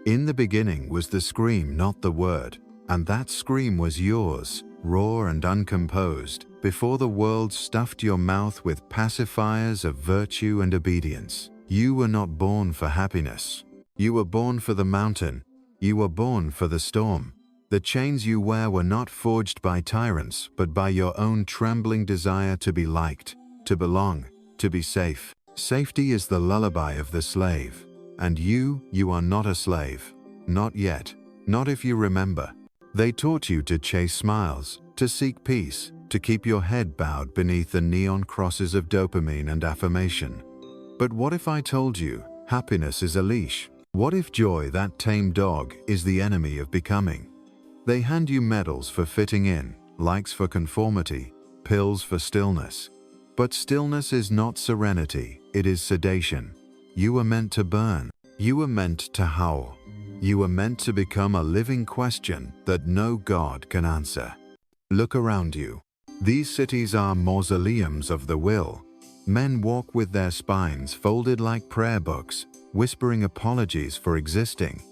In the beginning was the scream, not the word, and that scream was yours, raw and uncomposed, before the world stuffed your mouth with pacifiers of virtue and obedience. You were not born for happiness. You were born for the mountain. You were born for the storm. The chains you wear were not forged by tyrants, but by your own trembling desire to be liked, to belong, to be safe. Safety is the lullaby of the slave. And you are not a slave. Not yet. Not if you remember. They taught you to chase smiles, to seek peace, to keep your head bowed beneath the neon crosses of dopamine and affirmation. But what if I told you happiness is a leash? What if joy, that tame dog, is the enemy of becoming? They hand you medals for fitting in, likes for conformity, pills for stillness. But stillness is not serenity, it is sedation. You were meant to burn. You were meant to howl. You were meant to become a living question that no God can answer. Look around you. These cities are mausoleums of the will. Men walk with their spines folded like prayer books, whispering apologies for existing.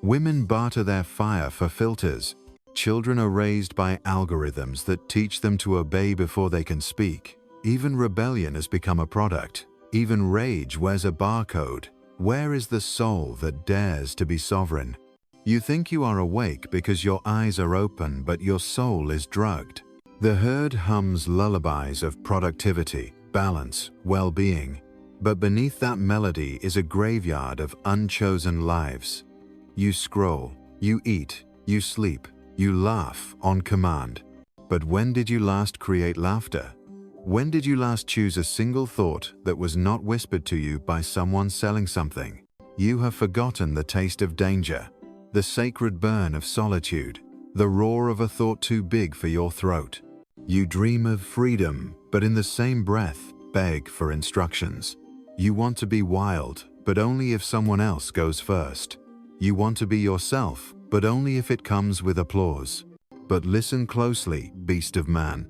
Women barter their fire for filters. Children are raised by algorithms that teach them to obey before they can speak. Even rebellion has become a product. Even rage wears a barcode. Where is the soul that dares to be sovereign? You think you are awake because your eyes are open, but your soul is drugged. The herd hums lullabies of productivity, balance, well-being. But beneath that melody is a graveyard of unchosen lives. You scroll, you eat, you sleep, you laugh on command. But when did you last create laughter? When did you last choose a single thought that was not whispered to you by someone selling something? You have forgotten the taste of danger, the sacred burn of solitude, the roar of a thought too big for your throat. You dream of freedom, but in the same breath, beg for instructions. You want to be wild, but only if someone else goes first. You want to be yourself, but only if it comes with applause. But listen closely, beast of man.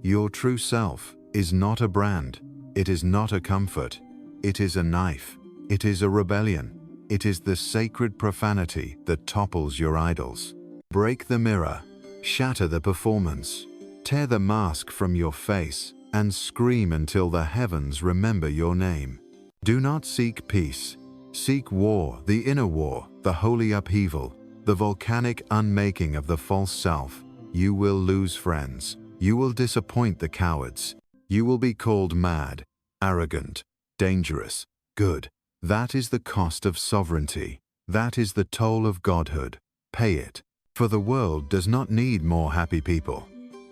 Your true self is not a brand. It is not a comfort. It is a knife. It is a rebellion. It is the sacred profanity that topples your idols. Break the mirror. Shatter the performance. Tear the mask from your face and scream until the heavens remember your name. Do not seek peace. Seek war, the inner war, the holy upheaval, the volcanic unmaking of the false self. You will lose friends. You will disappoint the cowards. You will be called mad, arrogant, dangerous, good. That is the cost of sovereignty. That is the toll of godhood. Pay it. For the world does not need more happy people.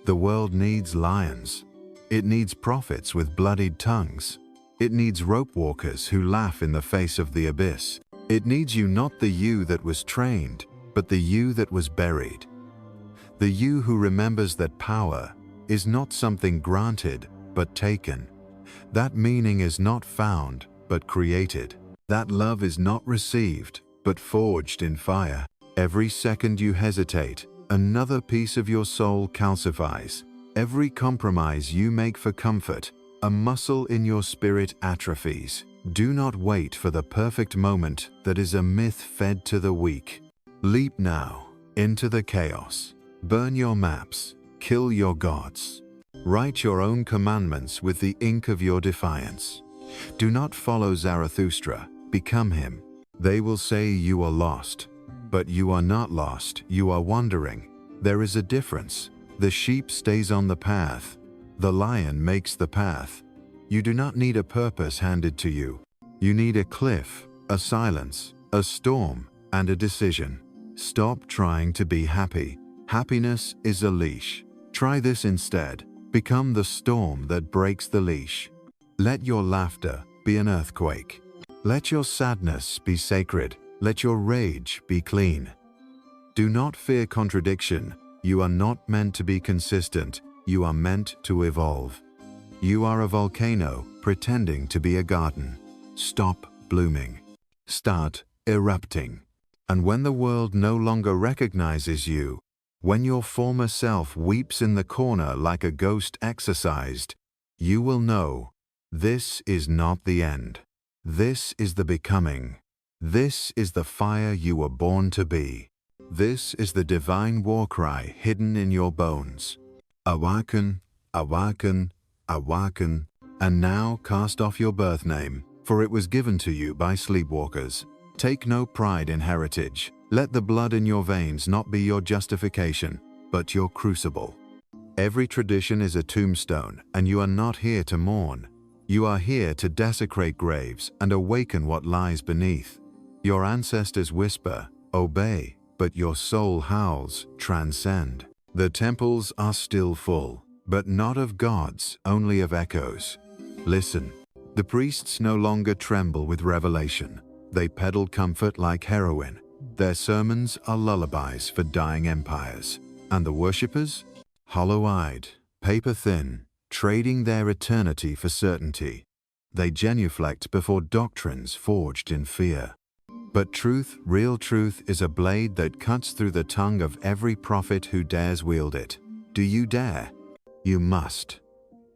The world needs lions. It needs prophets with bloodied tongues. It needs rope walkers who laugh in the face of the abyss. It needs you, not the you that was trained, but the you that was buried. The you who remembers that power is not something granted, but taken. That meaning is not found, but created. That love is not received, but forged in fire. Every second you hesitate, another piece of your soul calcifies. Every compromise you make for comfort, a muscle in your spirit atrophies. Do not wait for the perfect moment that is a myth fed to the weak. Leap now into the chaos. Burn your maps. Kill your gods. Write your own commandments with the ink of your defiance. Do not follow Zarathustra. Become him. They will say you are lost. But you are not lost. You are wandering. There is a difference. The sheep stays on the path. The lion makes the path. You do not need a purpose handed to you. You need a cliff, a silence, a storm, and a decision. Stop trying to be happy. Happiness is a leash. Try this instead. Become the storm that breaks the leash. Let your laughter be an earthquake. Let your sadness be sacred. Let your rage be clean. Do not fear contradiction. You are not meant to be consistent. You are meant to evolve. You are a volcano pretending to be a garden. Stop blooming. Start erupting. And when the world no longer recognizes you, when your former self weeps in the corner like a ghost exorcised, you will know this is not the end. This is the becoming. This is the fire you were born to be. This is the divine war cry hidden in your bones. Awaken, awaken, awaken, and now cast off your birth name, for it was given to you by sleepwalkers. Take no pride in heritage. Let the blood in your veins not be your justification, but your crucible. Every tradition is a tombstone, and you are not here to mourn. You are here to desecrate graves and awaken what lies beneath. Your ancestors whisper, obey, but your soul howls, transcend. The temples are still full, but not of gods, only of echoes. Listen, the priests no longer tremble with revelation. They peddle comfort like heroin. Their sermons are lullabies for dying empires. And the worshippers? Hollow-eyed, paper-thin, trading their eternity for certainty. They genuflect before doctrines forged in fear. But truth, real truth, is a blade that cuts through the tongue of every prophet who dares wield it. Do you dare? You must.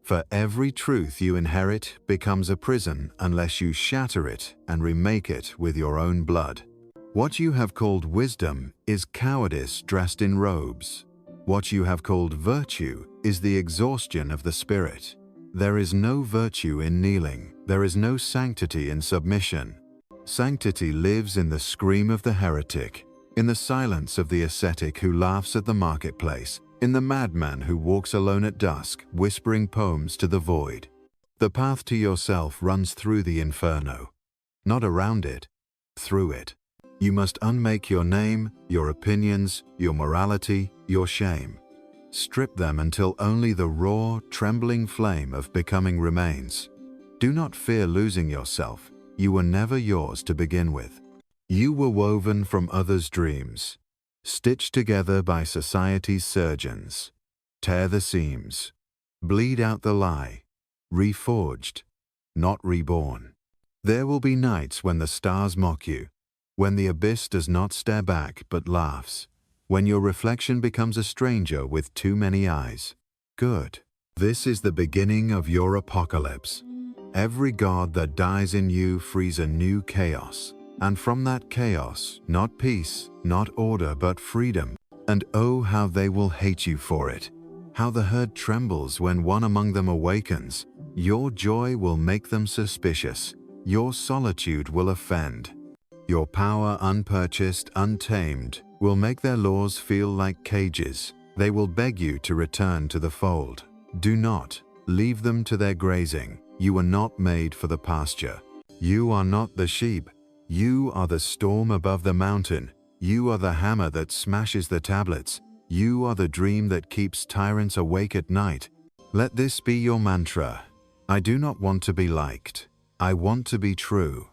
For every truth you inherit becomes a prison unless you shatter it and remake it with your own blood. What you have called wisdom is cowardice dressed in robes. What you have called virtue is the exhaustion of the spirit. There is no virtue in kneeling. There is no sanctity in submission. Sanctity lives in the scream of the heretic, in the silence of the ascetic who laughs at the marketplace, in the madman who walks alone at dusk, whispering poems to the void. The path to yourself runs through the inferno, not around it, through it. You must unmake your name, your opinions, your morality, your shame. Strip them until only the raw, trembling flame of becoming remains. Do not fear losing yourself. You were never yours to begin with. You were woven from others' dreams, stitched together by society's surgeons. Tear the seams, bleed out the lie, reforged, not reborn. There will be nights when the stars mock you, when the abyss does not stare back but laughs, when your reflection becomes a stranger with too many eyes. Good. This is the beginning of your apocalypse. Every god that dies in you frees a new chaos. And from that chaos, not peace, not order, but freedom. And oh, how they will hate you for it. How the herd trembles when one among them awakens. Your joy will make them suspicious. Your solitude will offend. Your power unpurchased, untamed, will make their laws feel like cages. They will beg you to return to the fold. Do not. Leave them to their grazing. You were not made for the pasture. You are not the sheep. You are the storm above the mountain. You are the hammer that smashes the tablets. You are the dream that keeps tyrants awake at night. Let this be your mantra. I do not want to be liked. I want to be true.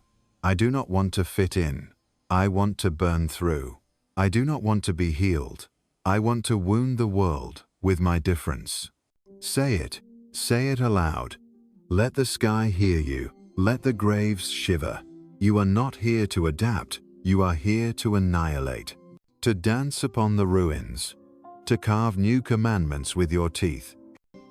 I do not want to fit in. I want to burn through. I do not want to be healed. I want to wound the world with my difference. Say it. Say it aloud. Let the sky hear you. Let the graves shiver. You are not here to adapt. You are here to annihilate. To dance upon the ruins. To carve new commandments with your teeth.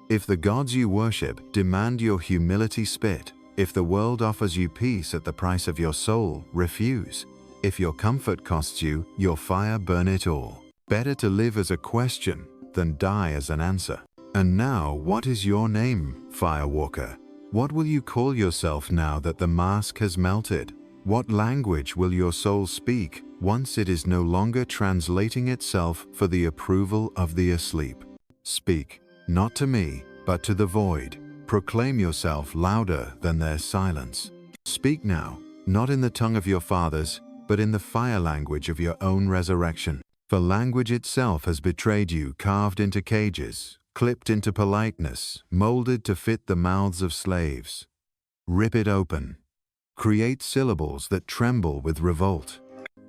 If the gods you worship demand your humility, spit. If the world offers you peace at the price of your soul, refuse. If your comfort costs you your fire, burn it all. Better to live as a question than die as an answer. And now, what is your name, Firewalker? What will you call yourself now that the mask has melted? What language will your soul speak once it is no longer translating itself for the approval of the asleep? Speak, not to me, but to the void. Proclaim yourself louder than their silence. Speak now, not in the tongue of your fathers, but in the fire language of your own resurrection. For language itself has betrayed you, carved into cages, clipped into politeness, molded to fit the mouths of slaves. Rip it open. Create syllables that tremble with revolt.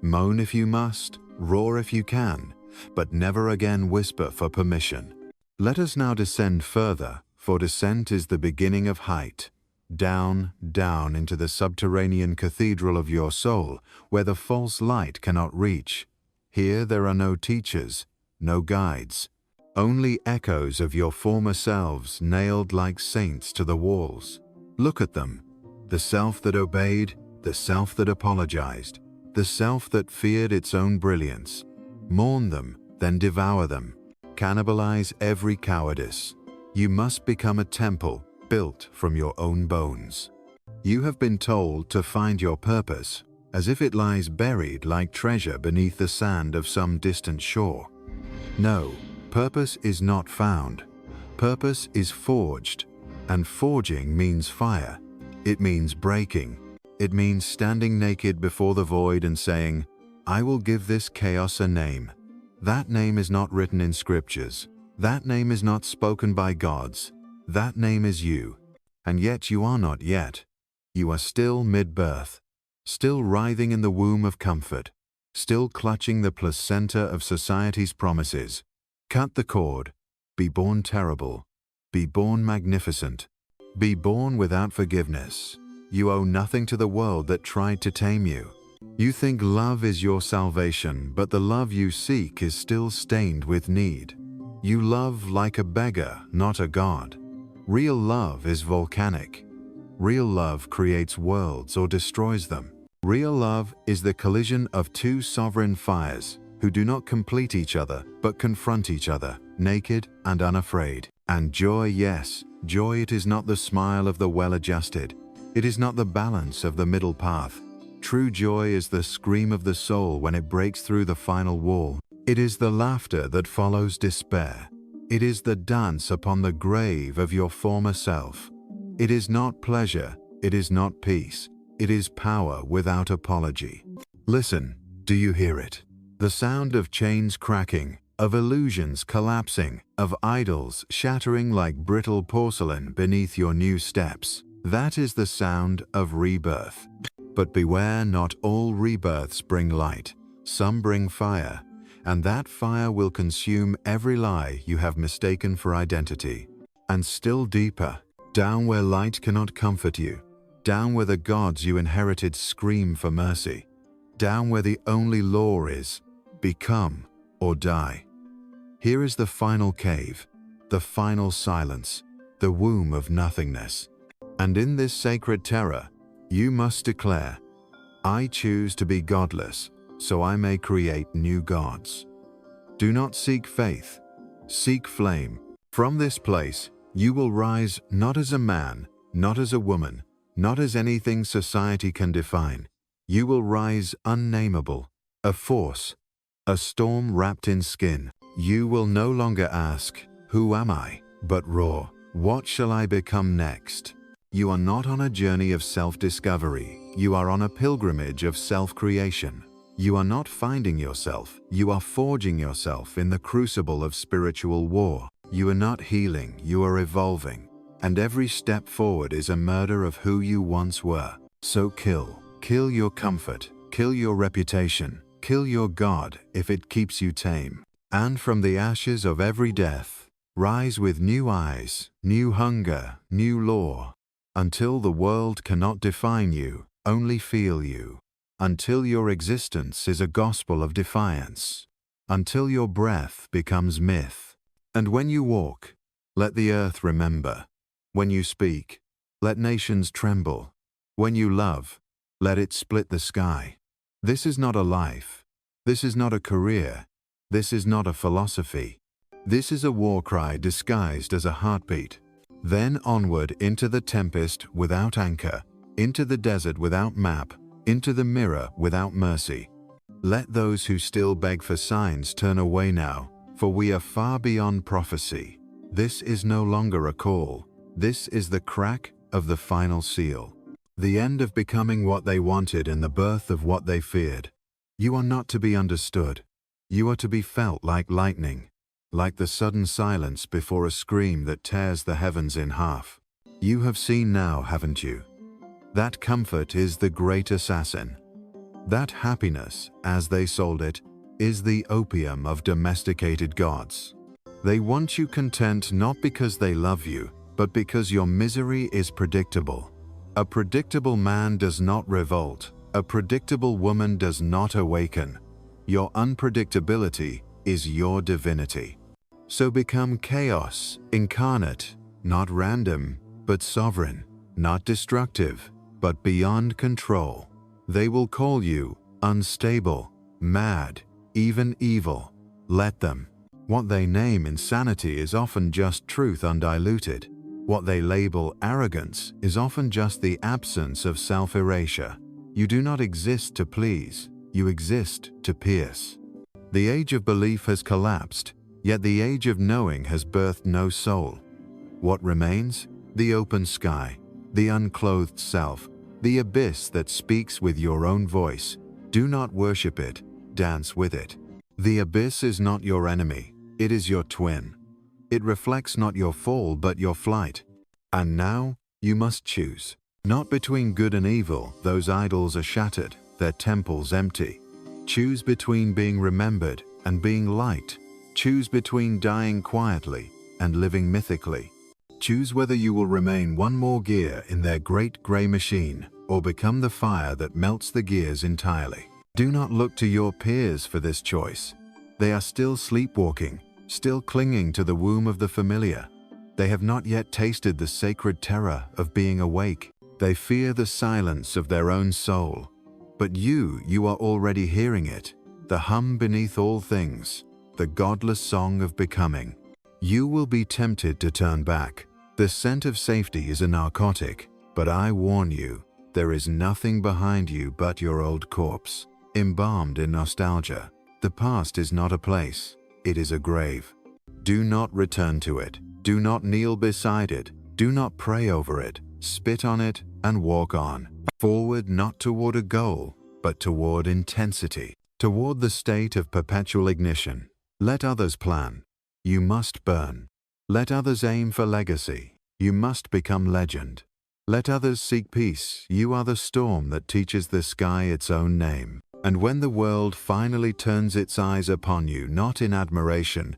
Moan if you must, roar if you can, but never again whisper for permission. Let us now descend further, for descent is the beginning of height. Down, down into the subterranean cathedral of your soul, where the false light cannot reach. Here there are no teachers, no guides. Only echoes of your former selves nailed like saints to the walls. Look at them. The self that obeyed, the self that apologized, the self that feared its own brilliance. Mourn them, then devour them. Cannibalize every cowardice. You must become a temple built from your own bones. You have been told to find your purpose, as if it lies buried like treasure beneath the sand of some distant shore. No, purpose is not found. Purpose is forged, and forging means fire. It means breaking. It means standing naked before the void and saying, I will give this chaos a name. That name is not written in scriptures. That name is not spoken by gods. That name is you. And yet you are not yet. You are still mid-birth, still writhing in the womb of comfort, still clutching the placenta of society's promises. Cut the cord. Be born terrible. Be born magnificent. Be born without forgiveness. You owe nothing to the world that tried to tame you. You think love is your salvation, but the love you seek is still stained with need. You love like a beggar, not a god. Real love is volcanic. Real love creates worlds or destroys them. Real love is the collision of two sovereign fires who do not complete each other but confront each other, naked and unafraid. And joy, yes, joy, it is not the smile of the well-adjusted. It is not the balance of the middle path. True joy is the scream of the soul when it breaks through the final wall. It is the laughter that follows despair. It is the dance upon the grave of your former self. It is not pleasure, it is not peace, it is power without apology. Listen, do you hear it? The sound of chains cracking, of illusions collapsing, of idols shattering like brittle porcelain beneath your new steps. That is the sound of rebirth. But beware, not all rebirths bring light. Some bring fire, and that fire will consume every lie you have mistaken for identity. And still deeper, down where light cannot comfort you, down where the gods you inherited scream for mercy, down where the only law is, become or die. Here is the final cave, the final silence, the womb of nothingness. And in this sacred terror, you must declare, I choose to be godless, so I may create new gods. Do not seek faith, seek flame. From this place, you will rise not as a man, not as a woman, not as anything society can define. You will rise unnameable, a force, a storm wrapped in skin. You will no longer ask, who am I? But roar, what shall I become next? You are not on a journey of self-discovery. You are on a pilgrimage of self-creation. You are not finding yourself. You are forging yourself in the crucible of spiritual war. You are not healing, you are evolving. And every step forward is a murder of who you once were. So kill. Kill your comfort. Kill your reputation. Kill your God if it keeps you tame. And from the ashes of every death, rise with new eyes, new hunger, new law. Until the world cannot define you, only feel you. Until your existence is a gospel of defiance. Until your breath becomes myth. And when you walk, let the earth remember. When you speak, let nations tremble. When you love, let it split the sky. This is not a life. This is not a career. This is not a philosophy. This is a war cry disguised as a heartbeat. Then onward into the tempest without anchor, into the desert without map, into the mirror without mercy. Let those who still beg for signs turn away now, for we are far beyond prophecy. This is no longer a call. This is the crack of the final seal. The end of becoming what they wanted and the birth of what they feared. You are not to be understood. You are to be felt like lightning, like the sudden silence before a scream that tears the heavens in half. You have seen now, haven't you? That comfort is the great assassin. That happiness, as they sold it, is the opium of domesticated gods. They want you content not because they love you, but because your misery is predictable. A predictable man does not revolt. A predictable woman does not awaken. Your unpredictability is your divinity. So become chaos, incarnate, not random, but sovereign, not destructive, but beyond control. They will call you unstable, mad, even evil. Let them. What they name insanity is often just truth undiluted. What they label arrogance is often just the absence of self-erasure. You do not exist to please, you exist to pierce. The age of belief has collapsed, yet the age of knowing has birthed no soul. What remains? The open sky, the unclothed self, the abyss that speaks with your own voice. Do not worship it, dance with it. The abyss is not your enemy, it is your twin. It reflects not your fall but your flight. And now, you must choose. Not between good and evil, those idols are shattered, their temples empty. Choose between being remembered and being liked. Choose between dying quietly and living mythically. Choose whether you will remain one more gear in their great gray machine or become the fire that melts the gears entirely. Do not look to your peers for this choice. They are still sleepwalking, still clinging to the womb of the familiar. They have not yet tasted the sacred terror of being awake. They fear the silence of their own soul. But you are already hearing it, the hum beneath all things, the godless song of becoming. You will be tempted to turn back. The scent of safety is a narcotic, but I warn you, there is nothing behind you but your old corpse, embalmed in nostalgia. The past is not a place, it is a grave. Do not return to it. Do not kneel beside it. Do not pray over it. Spit on it and walk on. Forward not toward a goal, but toward intensity, toward the state of perpetual ignition. Let others plan. You must burn. Let others aim for legacy. You must become legend. Let others seek peace. You are the storm that teaches the sky its own name. And when the world finally turns its eyes upon you, not in admiration,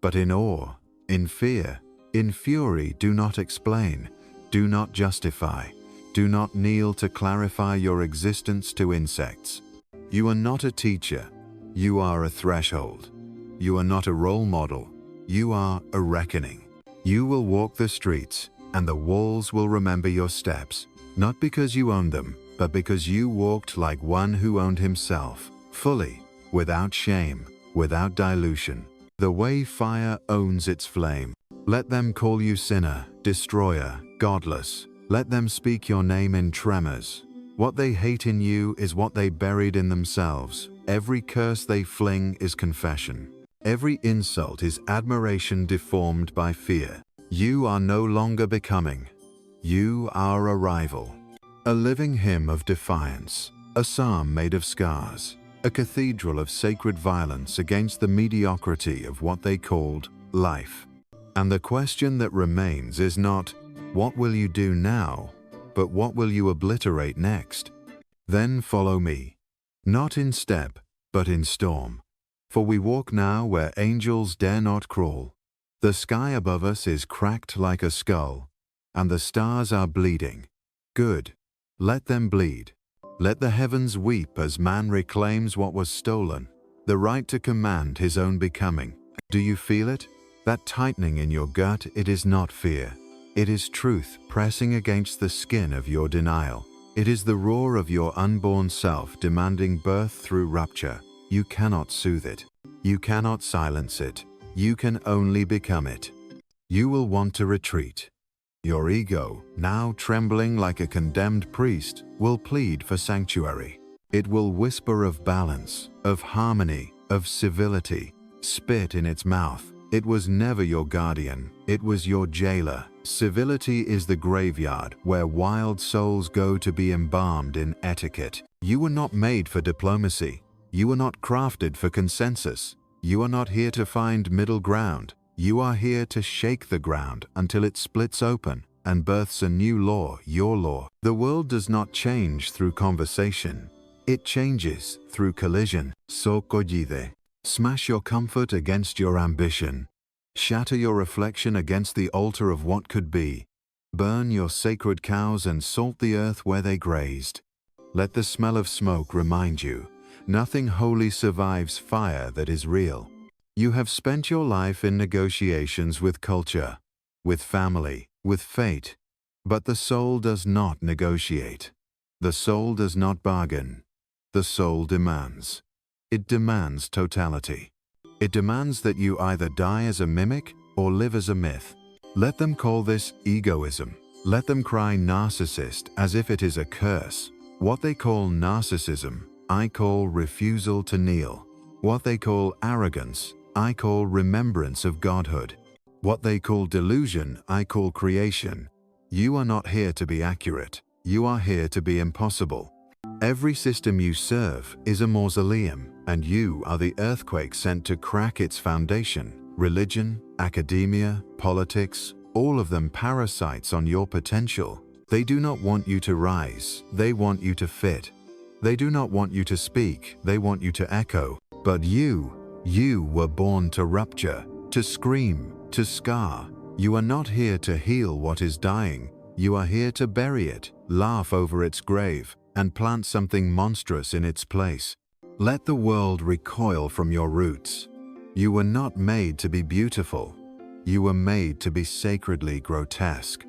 but in awe, in fear, in fury, do not explain, do not justify, do not kneel to clarify your existence to insects. You are not a teacher, you are a threshold. You are not a role model, you are a reckoning. You will walk the streets, and the walls will remember your steps, not because you own them, but because you walked like one who owned himself, fully, without shame, without dilution, the way fire owns its flame. Let them call you sinner, destroyer, godless. Let them speak your name in tremors. What they hate in you is what they buried in themselves. Every curse they fling is confession. Every insult is admiration deformed by fear. You are no longer becoming. You are a rival. A living hymn of defiance, a psalm made of scars, a cathedral of sacred violence against the mediocrity of what they called life. And the question that remains is not, what will you do now, but what will you obliterate next? Then follow me, not in step, but in storm. For we walk now where angels dare not crawl. The sky above us is cracked like a skull, and the stars are bleeding. Good. Let them bleed. Let the heavens weep as man reclaims what was stolen, the right to command his own becoming. Do you feel it? That tightening in your gut, it is not fear. It is truth pressing against the skin of your denial. It is the roar of your unborn self demanding birth through rupture. You cannot soothe it. You cannot silence it. You can only become it. You will want to retreat. Your ego, now trembling like a condemned priest, will plead for sanctuary. It will whisper of balance, of harmony, of civility, spit in its mouth. It was never your guardian, it was your jailer. Civility is the graveyard where wild souls go to be embalmed in etiquette. You were not made for diplomacy. You were not crafted for consensus. You are not here to find middle ground. You are here to shake the ground until it splits open and births a new law, your law. The world does not change through conversation. It changes through collision. So collide. Smash your comfort against your ambition. Shatter your reflection against the altar of what could be. Burn your sacred cows and salt the earth where they grazed. Let the smell of smoke remind you, nothing holy survives fire that is real. You have spent your life in negotiations with culture, with family, with fate. But the soul does not negotiate. The soul does not bargain. the soul demands. It demands totality. It demands that you either die as a mimic or live as a myth. Let them call this egoism. Let them cry narcissist as if it is a curse. What they call narcissism, I call refusal to kneel. What they call arrogance, I call remembrance of godhood. What they call delusion, I call creation. You are not here to be accurate. You are here to be impossible. Every system you serve is a mausoleum, and you are the earthquake sent to crack its foundation. Religion, academia, politics, all of them parasites on your potential. They do not want you to rise, they want you to fit. They do not want you to speak, they want you to echo. But you were born to rupture, to scream, to scar. You are not here to heal what is dying. You are here to bury it, laugh over its grave, and plant something monstrous in its place. Let the world recoil from your roots. You were not made to be beautiful. You were made to be sacredly grotesque.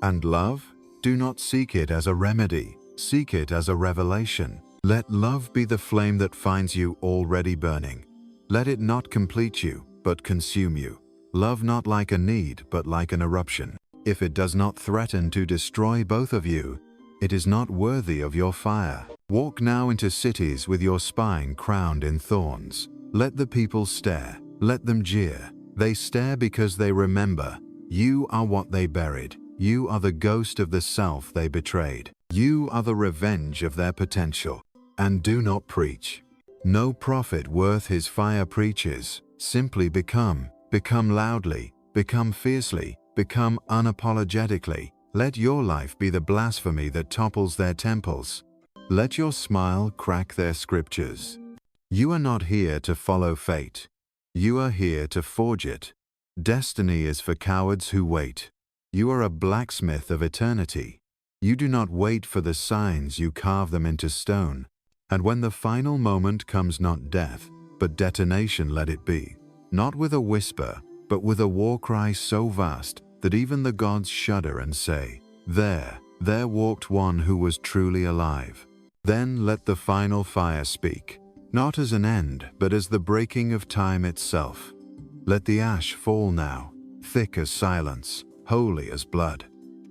And love? Do not seek it as a remedy. Seek it as a revelation. Let love be the flame that finds you already burning. Let it not complete you, but consume you. Love not like a need, but like an eruption. If it does not threaten to destroy both of you, it is not worthy of your fire. Walk now into cities with your spine crowned in thorns. Let the people stare. Let them jeer. They stare because they remember. You are what they buried. You are the ghost of the self they betrayed. You are the revenge of their potential. And do not preach. No prophet worth his fire preaches. Simply become loudly, become fiercely, become unapologetically. Let your life be the blasphemy that topples their temples. Let your smile crack their scriptures. You are not here to follow fate. You are here to forge it. Destiny is for cowards who wait. You are a blacksmith of eternity. You do not wait for the signs, you carve them into stone. And when the final moment comes, not death, but detonation let it be. Not with a whisper, but with a war cry so vast that even the gods shudder and say, there walked one who was truly alive. Then let the final fire speak, not as an end, but as the breaking of time itself. Let the ash fall now, thick as silence, holy as blood.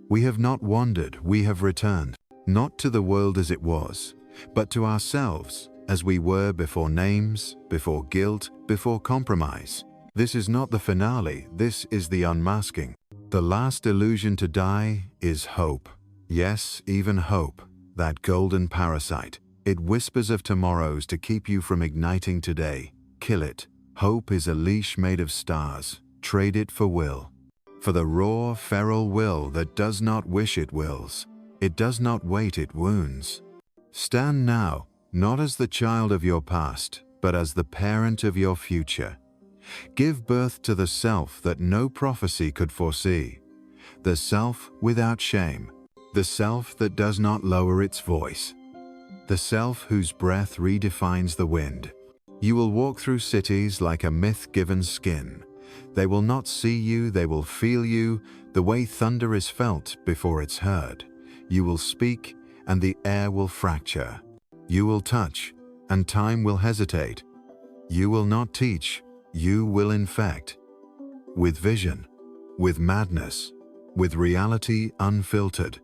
We have not wandered, we have returned, not to the world as it was, but to ourselves as we were before names, before guilt, before compromise. This is not the finale, this is the unmasking. The last illusion to die is hope. Yes, even hope, that golden parasite. It whispers of tomorrows to keep you from igniting today. Kill it. Hope is a leash made of stars. Trade it for will. For the raw, feral will that does not wish it wills. It does not wait, it wounds. Stand now, not as the child of your past, but as the parent of your future. Give birth to the self that no prophecy could foresee. The self without shame. The self that does not lower its voice. The self whose breath redefines the wind. You will walk through cities like a myth-given skin. They will not see you, they will feel you, the way thunder is felt before it's heard. You will speak, and the air will fracture. You will touch, and time will hesitate. You will not teach, you will infect. With vision, with madness, with reality unfiltered.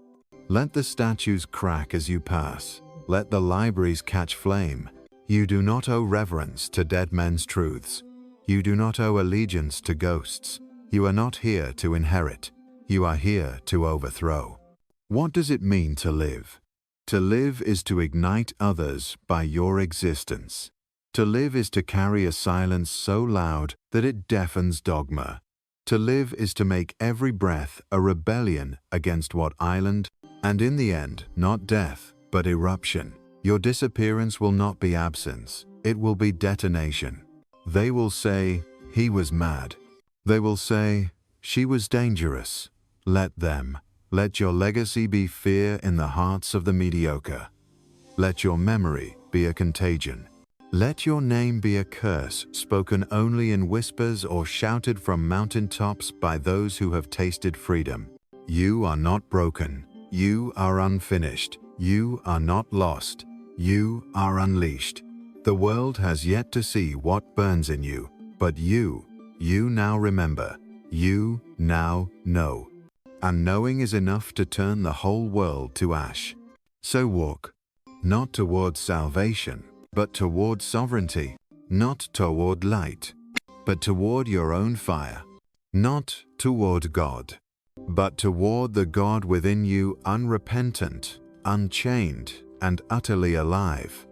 Let the statues crack as you pass. Let the libraries catch flame. You do not owe reverence to dead men's truths. You do not owe allegiance to ghosts. You are not here to inherit. You are here to overthrow. What does it mean to live? To live is to ignite others by your existence. To live is to carry a silence so loud that it deafens dogma. To live is to make every breath a rebellion against what island, and in the end, not death, but eruption. Your disappearance will not be absence, it will be detonation. They will say, he was mad. They will say, she was dangerous. Let them. Let your legacy be fear in the hearts of the mediocre. Let your memory be a contagion. Let your name be a curse spoken only in whispers or shouted from mountaintops by those who have tasted freedom. You are not broken. You are unfinished. You are not lost. You are unleashed. The world has yet to see what burns in you, but you now remember. You now know. And knowing is enough to turn the whole world to ash. So walk, not toward salvation, but toward sovereignty, not toward light, but toward your own fire, not toward God, but toward the God within you, unrepentant, unchained, and utterly alive.